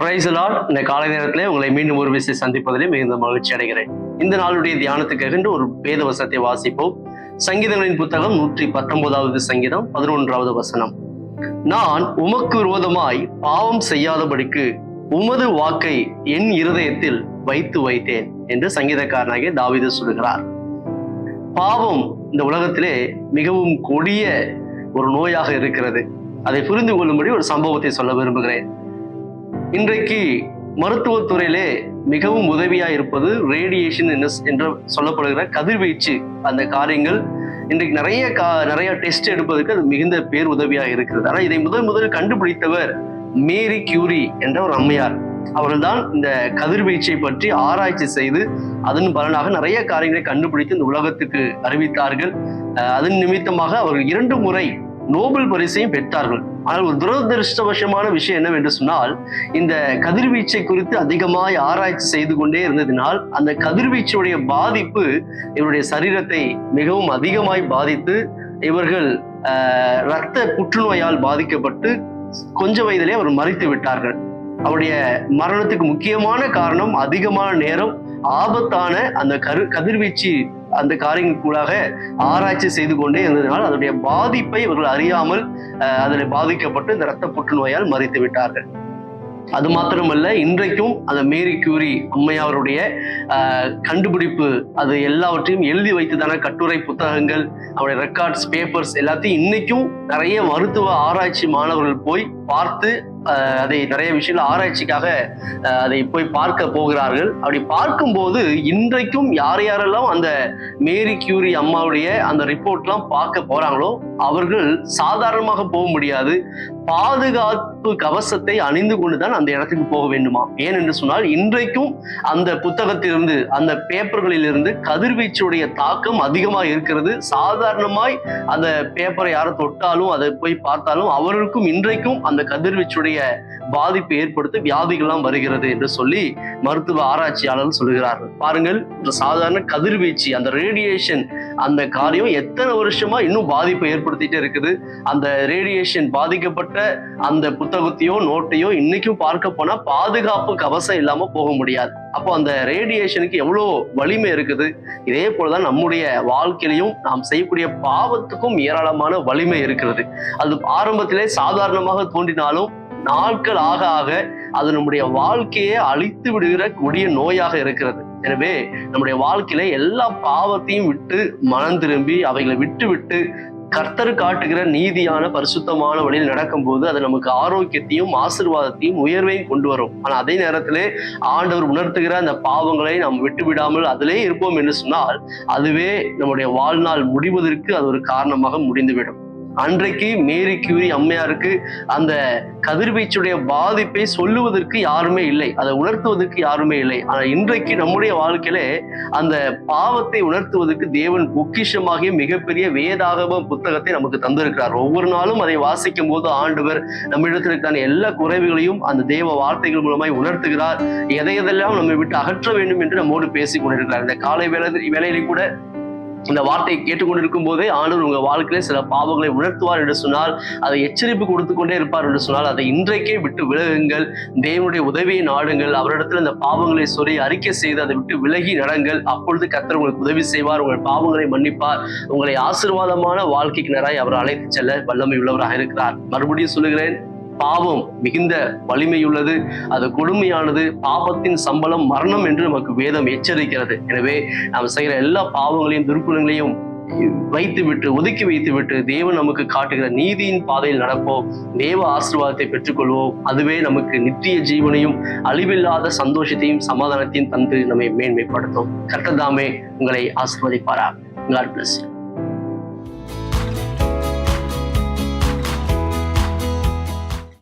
Praise the Lord. இந்த காலை நேரத்திலே உங்களை மீண்டும் ஒரு விஷயம் சந்திப்பதிலே மிகுந்த மகிழ்ச்சி அடைகிறேன். இந்த நாளுடைய தியானத்துக்காக ஒரு வேத வசனத்தை வாசிப்போம். சங்கீதங்களின் புத்தகம் 119வது சங்கீதம் 11வது வசனம். நான் உமக்கு விரோதமாய் பாவம் செய்யாதபடிக்கு உமது வாக்கை என் இருதயத்தில் வைத்தேன் என்று சங்கீதக்காரனாகிய தாவீது சொல்கிறார். பாவம் இந்த உலகத்திலே மிகவும் கொடிய ஒரு நோயாக இருக்கிறது. அதை புரிந்து கொள்ளும்படி ஒரு சம்பவத்தை சொல்ல விரும்புகிறேன். இன்றைக்கு மருத்துவத்துறையிலே மிகவும் உதவியா இருப்பது ரேடியேஷன் என்று சொல்லப்படுகிற கதிர்வீச்சு. அந்த காரியங்கள் இன்றைக்கு நிறைய டெஸ்ட் எடுப்பதற்கு அது மிகுந்த பேர் உதவியா இருக்கிறது. ஆனா இதை முதல் கண்டுபிடித்தவர் மேரி கியூரி என்ற ஒரு அம்மையார். அவர்கள் தான் இந்த கதிர்வீச்சை பற்றி ஆராய்ச்சி செய்து அதன் பலனாக நிறைய காரியங்களை கண்டுபிடித்து இந்த உலகத்துக்கு அறிவித்தார்கள். அதன் நிமித்தமாக அவர்கள் 2 முறை நோபல் பரிசையும் பெற்றார்கள். ஆனால் ஒரு துரதிருஷ்டவசமான விஷயம் என்னவென்று சொன்னால், இந்த கதிர்வீச்சை குறித்து அதிகமாய் ஆராய்ச்சி செய்து கொண்டே இருந்ததினால் அந்த கதிர்வீச்சுடைய பாதிப்பு இவருடைய சரீரத்தை மிகவும் அதிகமாய் பாதித்து இவர்கள் இரத்த புற்றுநோயால் பாதிக்கப்பட்டு கொஞ்ச வயதிலே அவர் மரித்து விட்டார்கள். அவருடைய மரணத்துக்கு முக்கியமான காரணம் அதிகமான நேரம் ஆபத்தான அந்த கதிர்வீச்சு அந்த காரியங்களுக்கூடாக ஆராய்ச்சி செய்து கொண்டே இருந்ததினால் அதனுடைய பாதிப்பை இவர்கள் அறியாமல் அதில் பாதிக்கப்பட்டு இந்த இரத்த புற்றுநோயால் மரித்து விட்டார்கள். அது மாத்திரமல்ல, இன்றைக்கும் அந்த மேரி கியூரி அம்மையாருடைய கண்டுபிடிப்பு அது எல்லாவற்றையும் எழுதி வைத்ததான கட்டுரை புத்தகங்கள், அவருடைய ரெக்கார்ட்ஸ், பேப்பர்ஸ் எல்லாத்தையும் இன்னைக்கும் நிறைய மருத்துவ ஆராய்ச்சி மாணவர்கள் போய் பார்த்து அதை நிறைய விஷயங்கள் ஆராய்ச்சிக்காக அதை போய் பார்க்க போகிறார்கள். அப்படி பார்க்கும்போது இன்றைக்கும் யாரெல்லாம் அந்த மேரி கியூரி அம்மாவுடைய அந்த ரிப்போர்ட்லாம் பார்க்க போறாங்களோ அவர்கள் சாதாரணமாக போக முடியாது. பாதுகாப்பு கவசத்தை அணிந்து கொண்டுதான் அந்த இடத்துக்கு போக வேண்டுமா. ஏனென்று சொன்னால் இன்றைக்கும் அந்த புத்தகத்திலிருந்து அந்த பேப்பர்களிலிருந்து கதிர்வீச்சுடைய தாக்கம் அதிகமாக இருக்கிறது. சாதாரணமாய் அந்த பேப்பரை யாரை தொட்டாலும் அதை போய் பார்த்தாலும் அவர்களுக்கும் இன்றைக்கும் அந்த கதிர்வீச்சுடைய பாதிப்பை ஏற்படுத்த வியாதிகள்லாம் வருகிறது என்று சொல்லி மருத்துவ ஆராய்ச்சியாளர்கள் சொல்கிறார்கள். பாருங்கள், சாதாரண கதிர்வீச்சு அந்த ரேடியேஷன் அந்த காரியம் எத்தனை வருஷமா இன்னும் பாதிப்பை ஏற்படுத்திட்டே இருக்குது. அந்த ரேடியேஷன் பாதிக்கப்பட்ட அந்த புத்தகத்தையோ நோட்டையோ இன்னைக்கும் பார்க்க போனா பாதுகாப்பு கவசம் இல்லாம போக முடியாது. அப்போ அந்த ரேடியேஷனுக்கு எவ்வளோ வலிமை இருக்குது. இதே போலதான் நம்முடைய வாழ்க்கையிலையும் நாம் செய்யக்கூடிய பாவத்துக்கும் ஏராளமான வலிமை இருக்கிறது. அது ஆரம்பத்திலே சாதாரணமாக தோன்றினாலும் நாட்கள் ஆக ஆக அது நம்முடைய வாழ்க்கையை அழித்து விடுகிற கொடிய நோயாக இருக்கிறது. எனவே நம்முடைய வாழ்க்கையில எல்லா பாவத்தையும் விட்டு மனம் திரும்பி அவைகளை விட்டு கர்த்தர் காட்டுகிற நீதியான பரிசுத்தமான வழியில் நடக்கும் போது அது நமக்கு ஆரோக்கியத்தையும் ஆசீர்வாதத்தையும் உயர்வையும் கொண்டு வரும். ஆனா அதே நேரத்திலே ஆண்டவர் உணர்த்துகிற அந்த பாவங்களை நாம் விட்டு விடாமல் அதிலே இருப்போம் என்று சொன்னால் அதுவே நம்முடைய வாழ்நாள் முடிவதற்கு அது ஒரு காரணமாக முடிந்துவிடும். அன்றைக்கு மேரி கியூரி அம்மையாருக்கு அந்த கதிர்வீச்சுடைய பாதிப்பை சொல்லுவதற்கு யாருமே இல்லை, அதை உணர்த்துவதற்கு யாருமே இல்லை. ஆனா இன்றைக்கு நம்முடைய வாழ்க்கையிலே அந்த பாவத்தை உணர்த்துவதற்கு தேவன் பொக்கிஷமாகிய மிகப்பெரிய வேதாகம புத்தகத்தை நமக்கு தந்திருக்கிறார். ஒவ்வொரு நாளும் அதை வாசிக்கும் போது ஆண்டவர் நம்மிடத்திற்கான எல்லா குறைவுகளையும் அந்த தேவ வார்த்தைகள் மூலமாய் உணர்த்துகிறார். எதையெல்லாம் நம்மை விட்டு அகற்ற வேண்டும் என்று நம்மோடு பேசிக் கொண்டிருக்கிறார். இந்த காலை வேளையிலே கூட இந்த வார்த்தையை கேட்டுக்கொண்டிருக்கும் போதே ஆண்டவர் உங்க வாழ்க்கையிலே சில பாவங்களை உணர்த்துவார் என்று சொன்னால், அதை எச்சரிப்பு கொடுத்து கொண்டே இருப்பார் என்று சொன்னால் அதை இன்றைக்கே விட்டு விலகுங்கள். தேவனுடைய உதவியை நாடுங்கள். அவரிடத்துல இந்த பாவங்களை சொல்லி அறிக்கை செய்து அதை விட்டு விலகி நடங்கள். அப்பொழுது கர்த்தர் உங்களுக்கு உதவி செய்வார், உங்கள் பாவங்களை மன்னிப்பார், உங்களை ஆசீர்வாதமான வாழ்க்கைக்கு நேராய் அவர் அழைத்து செல்ல வல்லமை உள்ளவராக இருக்கிறார். மறுபடியும் சொல்லுகிறேன், பாவம் மிகுந்த வலிமையுள்ளது, அது கொடுமையானது. பாவத்தின் சம்பளம் மரணம் என்று நமக்கு வேதம் எச்சரிக்கிறது. எனவே நாம் செய்கிற எல்லா பாவங்களையும் துர்க்குணங்களையும் ஒதுக்கி வைத்துவிட்டு தேவன் நமக்கு காட்டுகிற நீதியின் பாதையில் நடப்போம். தேவ ஆசீர்வாதத்தை பெற்றுக்கொள்வோம். அதுவே நமக்கு நித்திய ஜீவனையும் அழிவில்லாத சந்தோஷத்தையும் சமாதானத்தையும் தந்து நம்மை மேன்மைப்படுத்தும். கர்த்தர் தாமே உங்களை ஆசீர்வதிப்பாராக. God bless you.